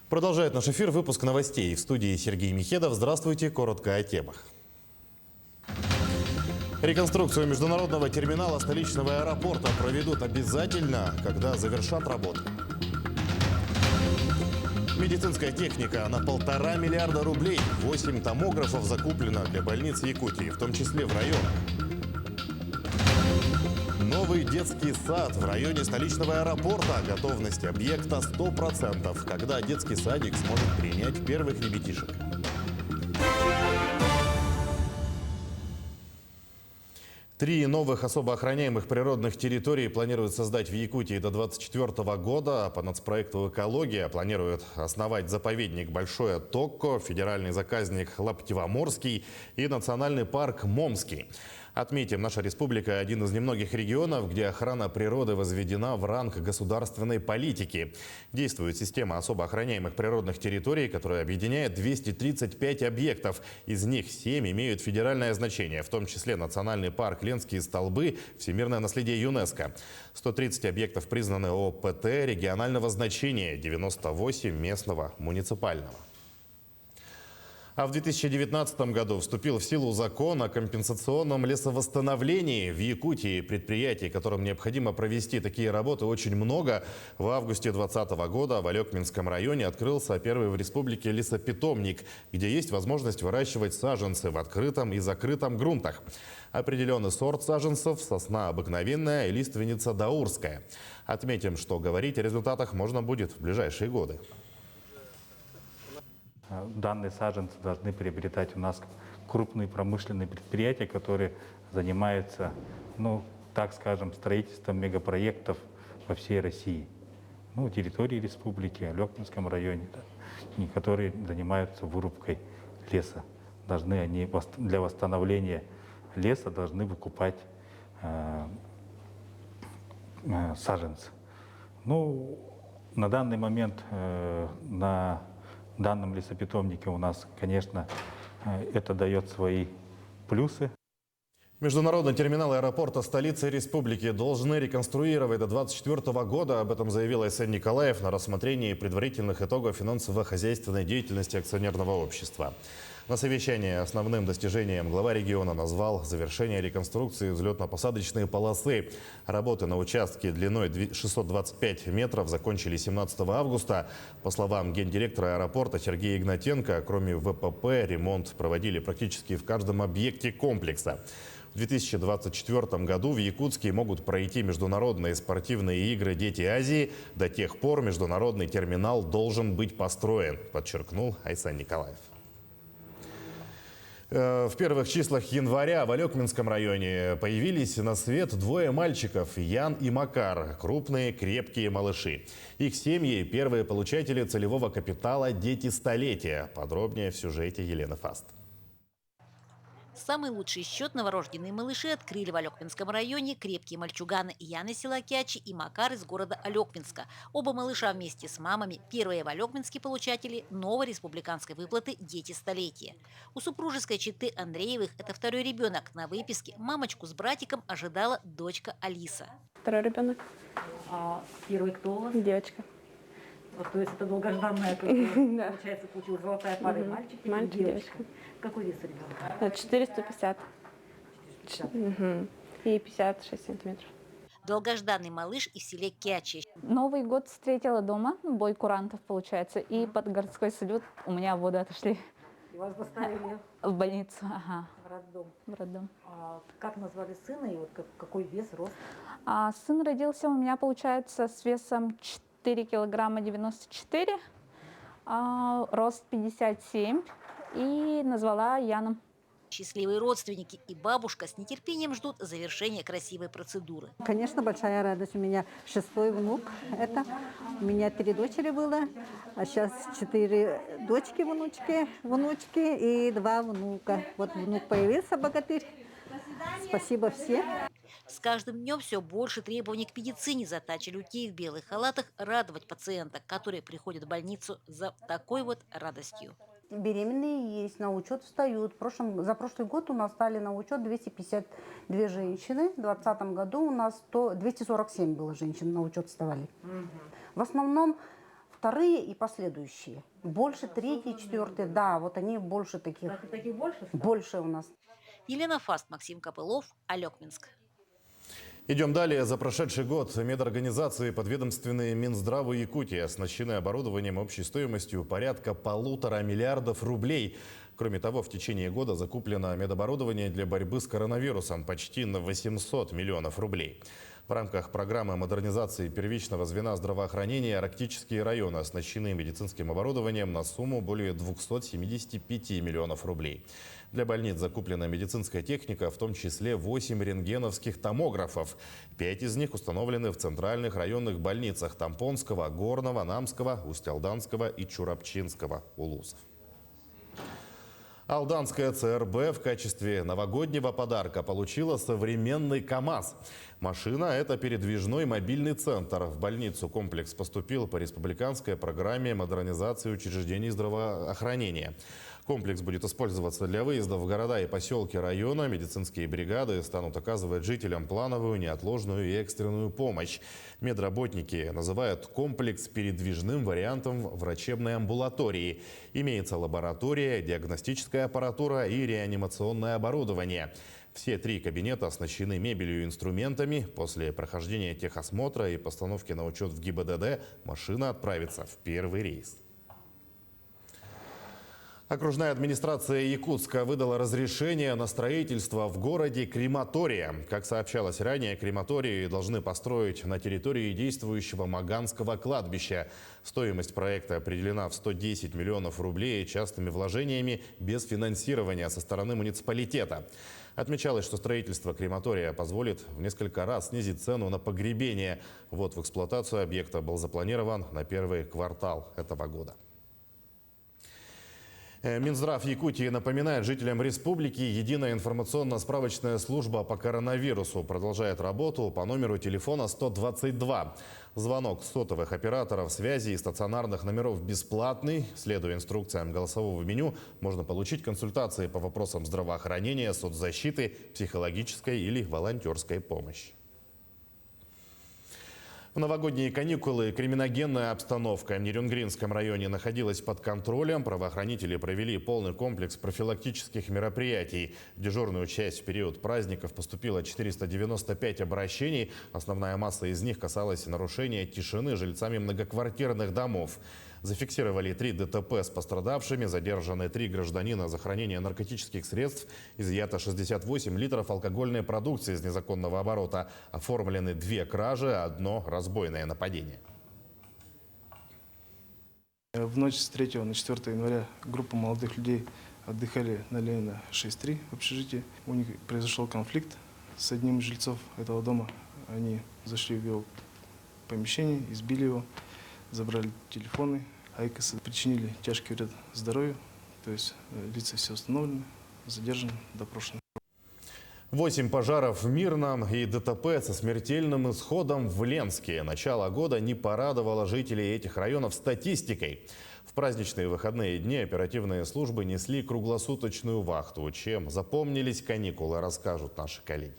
Продолжает наш эфир выпуск новостей. В студии Сергей Михедов. Здравствуйте. Коротко о темах. Реконструкцию международного терминала столичного аэропорта проведут обязательно, когда завершат работы. Медицинская техника на 1,5 миллиарда рублей. 8 томографов закуплено для больниц Якутии, в том числе в районах. Новый детский сад в районе столичного аэропорта. Готовность объекта 100%. Когда детский садик сможет принять первых ребятишек. Три новых особо охраняемых природных территорий планируют создать в Якутии до 2024 года. По нацпроекту «Экология» планируют основать заповедник Большое Токко, федеральный заказник Лаптевоморский и национальный парк Момский. Отметим, наша республика – один из немногих регионов, где охрана природы возведена в ранг государственной политики. Действует система особо охраняемых природных территорий, которая объединяет 235 объектов. Из них 7 имеют федеральное значение, в том числе национальный парк Ленские столбы, всемирное наследие ЮНЕСКО. 130 объектов признаны ОПТ регионального значения, 98 местного, муниципального. А в 2019 году вступил в силу закон о компенсационном лесовосстановлении. В Якутии предприятий, которым необходимо провести такие работы, очень много. В августе 2020 года в Алекминском районе открылся первый в республике лесопитомник, где есть возможность выращивать саженцы в открытом и закрытом грунтах. Определенный сорт саженцев – сосна обыкновенная и лиственница даурская. Отметим, что говорить о результатах можно будет в ближайшие годы. Данные саженцы должны приобретать у нас крупные промышленные предприятия, которые занимаются, так скажем, строительством мегапроектов во всей России. Территории республики, Алекминском районе, да, которые занимаются вырубкой леса. Должны они для восстановления леса должны выкупать саженцы. На данный момент на данном лесопитомнике у нас, конечно, это дает свои плюсы. Международный терминал аэропорта столицы республики должны реконструировать до 2024 года. Об этом заявил Айсен Николаев на рассмотрении предварительных итогов финансово-хозяйственной деятельности акционерного общества. На совещании основным достижением глава региона назвал завершение реконструкции взлетно-посадочной полосы. Работы на участке длиной 625 метров закончили 17 августа. По словам гендиректора аэропорта Сергея Игнатенко, кроме ВПП, ремонт проводили практически в каждом объекте комплекса. В 2024 году в Якутске могут пройти международные спортивные игры «Дети Азии». До тех пор международный терминал должен быть построен, подчеркнул Айсен Николаев. В первых числах января в Алекминском районе появились на свет двое мальчиков – Ян и Макар. Крупные, крепкие малыши. Их семьи – первые получатели целевого капитала «Дети столетия». Подробнее в сюжете Елены Фаст. Самый лучший счет новорожденные малыши открыли в Алекминском районе крепкие мальчуганы Ян из села Кячи и Макар из города Алекминска. Оба малыша вместе с мамами – первые в Алекминске получатели новой республиканской выплаты «Дети столетия». У супружеской четы Андреевых это второй ребенок. На выписке мамочку с братиком ожидала дочка Алиса. Второй ребенок. А первый кто у вас? Девочка. То есть это долгожданная, получается, получилась золотая пара, мальчик и Мальчик, девочка. девочка. Какой вес ребенка? 450. 450. И 56 сантиметров. Долгожданный малыш из селе Кячи. Новый год встретила дома, бой курантов получается, и под городской салют у меня воды отошли. И вас доставили в больницу, ага, в роддом. в роддом. Как назвали сына и какой вес, рост? Сын родился у меня, получается, с весом 4 килограмма 94, рост 57, и назвала Яном. Счастливые родственники и бабушка с нетерпением ждут завершения красивой процедуры. Конечно, большая радость. У меня 6-й внук. У меня 3 дочери было, а сейчас 4 дочки, внучки и 2 внука. Вот внук появился, богатырь. Спасибо всем. С каждым днем все больше требований к медицине. Задача людей в белых халатах – радовать пациенток, которые приходят в больницу за такой вот радостью. Беременные есть, на учет встают. За прошлый год у нас стали на учет 252 женщины. В 2020 году у нас 247 было женщин на учет вставали. В основном вторые и последующие. Больше третьи, четвертые, да, вот они больше таких. Таких больше? Больше у нас. Елена Фаст, Максим Копылов, Алекминск. Идем далее. За прошедший год медорганизации подведомственные Минздраву Якутии оснащены оборудованием общей стоимостью порядка 1,5 миллиардов рублей. Кроме того, в течение года закуплено медоборудование для борьбы с коронавирусом почти на 800 миллионов рублей. В рамках программы модернизации первичного звена здравоохранения арктические районы оснащены медицинским оборудованием на сумму более 275 миллионов рублей. Для больниц закуплена медицинская техника, в том числе 8 рентгеновских томографов. 5 из них установлены в центральных районных больницах Тампонского, Горного, Намского, Усть-Алданского и Чурапчинского улусов. Алданская ЦРБ в качестве новогоднего подарка получила современный КАМАЗ. Машина – это передвижной мобильный центр. В больницу комплекс поступил по республиканской программе модернизации учреждений здравоохранения. Комплекс будет использоваться для выезда в города и поселки района. Медицинские бригады станут оказывать жителям плановую, неотложную и экстренную помощь. Медработники называют комплекс передвижным вариантом врачебной амбулатории. Имеется лаборатория, диагностическая аппаратура и реанимационное оборудование. Все 3 кабинета оснащены мебелью и инструментами. После прохождения техосмотра и постановки на учет в ГИБДД машина отправится в первый рейс. Окружная администрация Якутска выдала разрешение на строительство в городе крематория. Как сообщалось ранее, крематории должны построить на территории действующего Маганского кладбища. Стоимость проекта определена в 110 миллионов рублей частными вложениями без финансирования со стороны муниципалитета. Отмечалось, что строительство крематория позволит в несколько раз снизить цену на погребение. Ввод в эксплуатацию объекта был запланирован на первый квартал этого года. Минздрав Якутии напоминает жителям республики, единая информационно-справочная служба по коронавирусу продолжает работу по номеру телефона 122. Звонок сотовых операторов связи и стационарных номеров бесплатный. Следуя инструкциям голосового меню, можно получить консультации по вопросам здравоохранения, соцзащиты, психологической или волонтерской помощи. В новогодние каникулы криминогенная обстановка в Нерюнгринском районе находилась под контролем. Правоохранители провели полный комплекс профилактических мероприятий. В дежурную часть в период праздников поступило 495 обращений. Основная масса из них касалась нарушения тишины жильцами многоквартирных домов. Зафиксировали 3 ДТП с пострадавшими, задержаны 3 гражданина за хранение наркотических средств, изъято 68 литров алкогольной продукции из незаконного оборота, оформлены 2 кражи, 1 разбойное нападение. В ночь с 3 на 4 января группа молодых людей отдыхали на Ленина 6-3 в общежитии. У них произошел конфликт с одним из жильцов этого дома. Они зашли в его помещение, избили его, забрали телефоны. Айкосы причинили тяжкий вред здоровью, то есть лица все установлены, задержаны, допрошены. 8 пожаров в Мирном и ДТП со смертельным исходом в Ленске. Начало года не порадовало жителей этих районов статистикой. В праздничные выходные дни оперативные службы несли круглосуточную вахту. Чем запомнились каникулы, расскажут наши коллеги.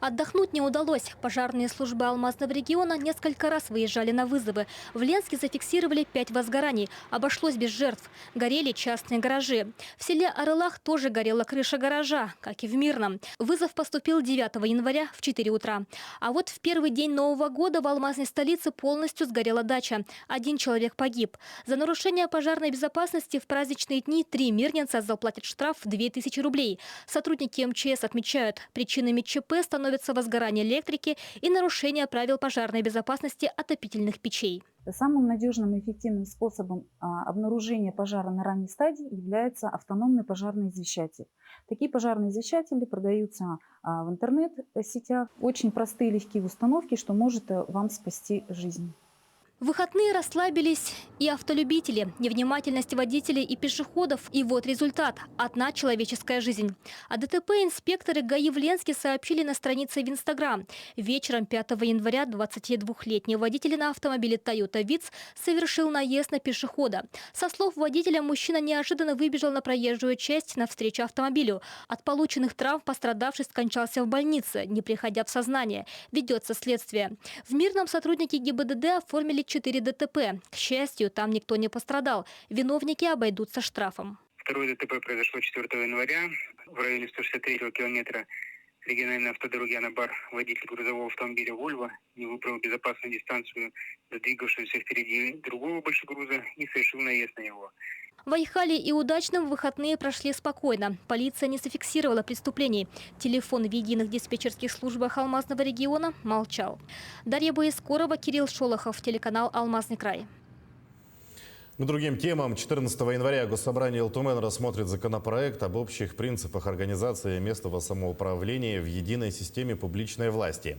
Отдохнуть не удалось. Пожарные службы Алмазного региона несколько раз выезжали на вызовы. В Ленске зафиксировали 5 возгораний. Обошлось без жертв. Горели частные гаражи. В селе Арылах тоже горела крыша гаража, как и в Мирном. Вызов поступил 9 января в 4 утра. А вот в первый день Нового года в алмазной столице полностью сгорела дача. 1 человек погиб. За нарушение пожарной безопасности в праздничные дни 3 мирнинца заплатят штраф в 2000 рублей. Сотрудники МЧС отмечают, причинами ЧП становятся возгорание электрики и нарушение правил пожарной безопасности отопительных печей. Самым надежным и эффективным способом обнаружения пожара на ранней стадии является автономный пожарный извещатель. Такие пожарные извещатели продаются в интернет-сетях. Очень простые, легкие установки, что может вам спасти жизнь. В выходные расслабились и автолюбители, невнимательность водителей и пешеходов. И вот результат – 1 человеческая жизнь. О ДТП инспекторы ГАИ в Ленске сообщили на странице в Инстаграм. Вечером 5 января 22-летний водитель на автомобиле Toyota Vitz совершил наезд на пешехода. Со слов водителя, мужчина неожиданно выбежал на проезжую часть навстречу автомобилю. От полученных травм пострадавший скончался в больнице, не приходя в сознание. Ведется следствие. В Мирном сотрудники ГИБДД оформили 4 ДТП. К счастью, там никто не пострадал. Виновники обойдутся штрафом. Второе ДТП произошло 4 января в районе 163-го километра региональной автодороги Анабар. Водитель грузового автомобиля «Вольво» не выбрал безопасную дистанцию до двигавшегося впереди другого большегруза и совершил наезд на него. В Айхале и Удачном выходные прошли спокойно. Полиция не зафиксировала преступлений. Телефон в единых диспетчерских службах Алмазного региона молчал. Дарья Боескорова, Кирилл Шолохов, телеканал «Алмазный край». К другим темам. 14 января Госсобрание Элтумен рассмотрит законопроект об общих принципах организации местного самоуправления в единой системе публичной власти.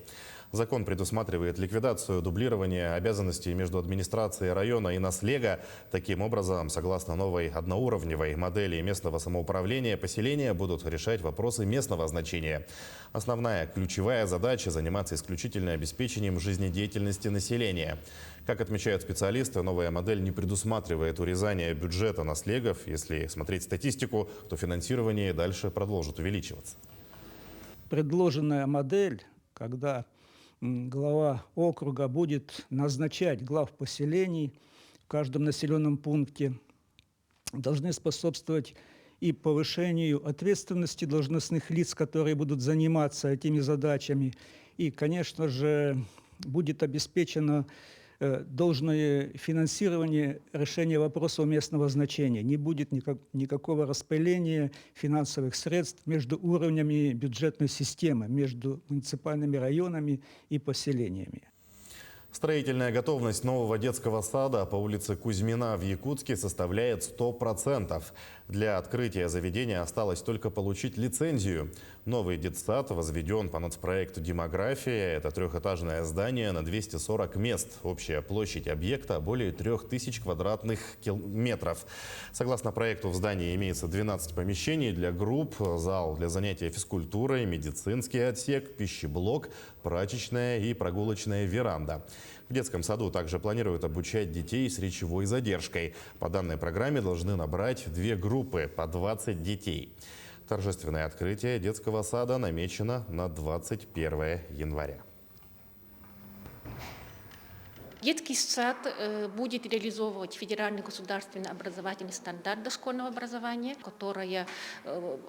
Закон предусматривает ликвидацию дублирования обязанностей между администрацией района и Наслега. Таким образом, согласно новой одноуровневой модели местного самоуправления, поселения будут решать вопросы местного значения. Основная ключевая задача – заниматься исключительно обеспечением жизнедеятельности населения. Как отмечают специалисты, новая модель не предусматривает урезания бюджета Наслегов. Если смотреть статистику, то финансирование дальше продолжит увеличиваться. Предложенная модель, когда глава округа будет назначать глав поселений в каждом населенном пункте, должны способствовать и повышению ответственности должностных лиц, которые будут заниматься этими задачами. И, конечно же, будет обеспечено должное финансирование решения вопросов местного значения. Не будет никакого распыления финансовых средств между уровнями бюджетной системы, между муниципальными районами и поселениями. Строительная готовность нового детского сада по улице Кузьмина в Якутске составляет 100%. Для открытия заведения осталось только получить лицензию. Новый детсад возведен по нацпроекту «Демография». Это трехэтажное здание на 240 мест. Общая площадь объекта более 3000 квадратных метров. Согласно проекту, в здании имеется 12 помещений для групп, зал для занятия физкультурой, медицинский отсек, пищеблок, прачечная и прогулочная веранда. В детском саду также планируют обучать детей с речевой задержкой. По данной программе должны набрать 2 группы по 20 детей. Торжественное открытие детского сада намечено на 21 января. Детский сад будет реализовывать федеральный государственный образовательный стандарт дошкольного образования, которая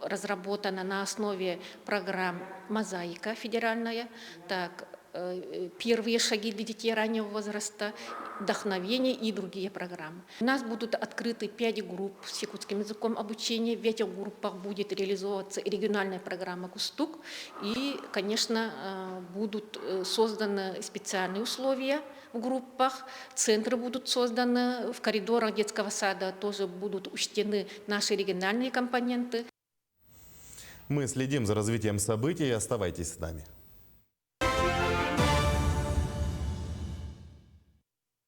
разработана на основе программ «Мозаика» федеральная, «Первые шаги для детей раннего возраста», «Вдохновение» и другие программы. У нас будут открыты 5 групп с якутским языком обучения. В этих группах будет реализовываться региональная программа «Кустук». И, конечно, будут созданы специальные условия в группах. Центры будут созданы. В коридорах детского сада тоже будут учтены наши региональные компоненты. Мы следим за развитием событий. Оставайтесь с нами.